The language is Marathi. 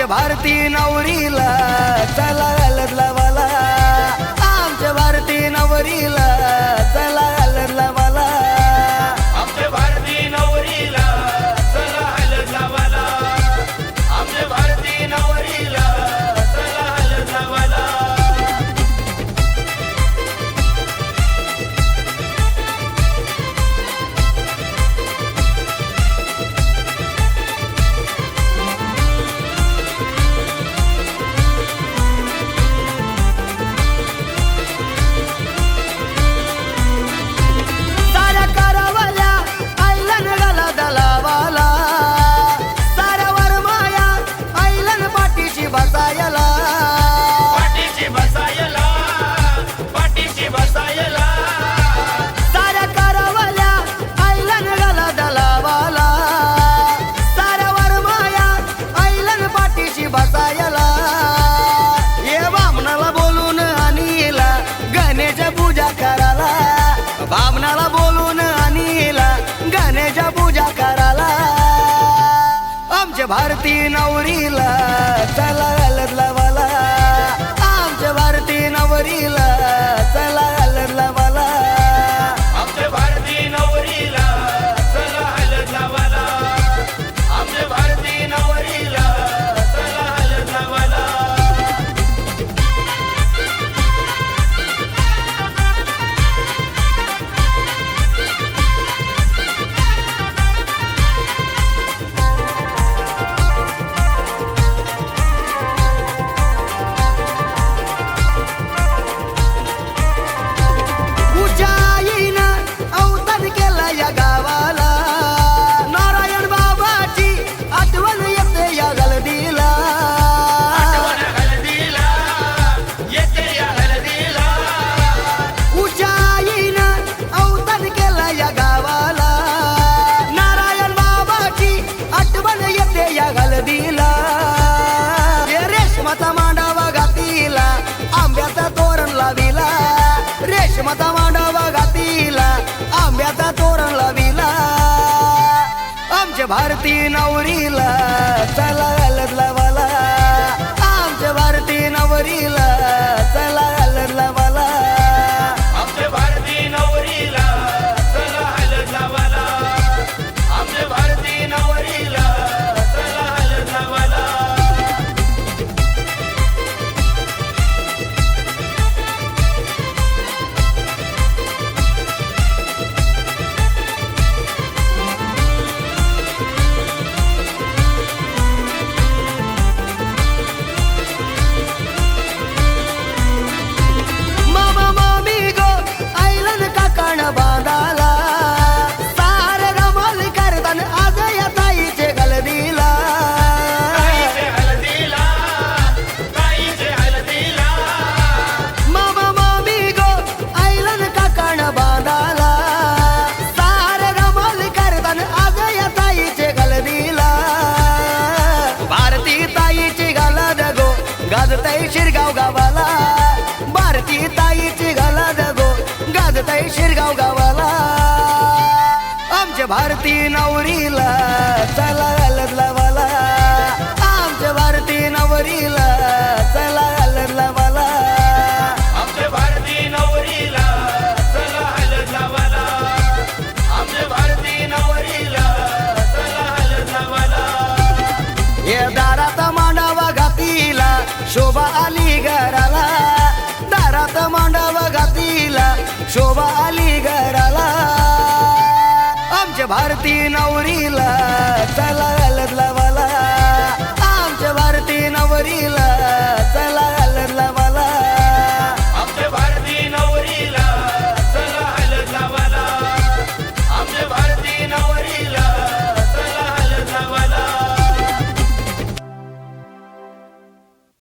आमच्या भारतीय नवरीला चला हळद लावाला, आमच्या भारतीय नवरीला चला हळद लावाला, आमच्या भारतीय नवरीला चला हळद लावाला, आमच्या भारतीय नवरीला चला हळद लावाला. साऱ्या करावल्या आईलन गाला दलावाला, साऱ्या वरमाया आईलन पाठीशी बसायला, पाठीशी बसायला, पाठीशी बसायला, साऱ्या करावल्या आईलन गाला दलावाला, साऱ्या वरमाया आईलन पाठीशी बसायला. ये बामणाला बोलून आणीला गणेश पूजा करायला, बामणाला बोलून आणीला गणेश पूजा करायला. आमच्या भारतीय नवरीला चला हळद लावाला, आमच्या भारतीय नवरीला चला हळद लावाला, आमच्या भारतीय नवरीला चला हळद लावाला, आमच्या भारतीय नवरीला चला हळद लावाला. उज्जैनीनं अवतार केला या गावाला, नारायण बाबाची आठवण येते या हळदीला, आठवण हळदीला येते या हळदीला, उज्जैनीनं अवतार केला या गावाला, नारायण बाबाची आठवण येते या हळदीला. ये रेशमाचा मांडावा घातीला, आंब्याचा तोरण लाविला, रेशमाचा मांडावा घातीला, आंब्याचा तोरण लाविला. आमच्या भारतीय नवरीला चला हळद लावाला, आमच्या भारतीय नवरीला चला हळद लावाला, आमच्या भारतीय नवरीला चला हळद लावाला, आमच्या भारतीय नवरीला चला हळद लावाला. मामा मामी गो आईलन काकाण बांधाला, सारे रमाल करतान आज या ताईचे हळदीला, ताईचे हळदीला, ताईचे हळदीला, मामा मामी गो आईलन काकाण बांधाला, सारे रमाल करतान आज या ताईचे हळदीला. भारती ताईची घालद गो गाजताई शिरगाव गावाला, भारती ताईची घालद गो गाजताई शिरगाव गावाला. आमच्या भारतीय नवरीला चला हळद लावाला, आमच्या भारतीय नवरीला चला हळद लावाला, आमच्या भारतीय नवरीला चला हळद लावाला, आमच्या भारतीय नवरीला चला हळद लावाला. ये दारात मांडावा घातीला शोभा आली घराला, दारात मांडावा घातीला शोभा आली घराला. आमच्या भारतीय नवरी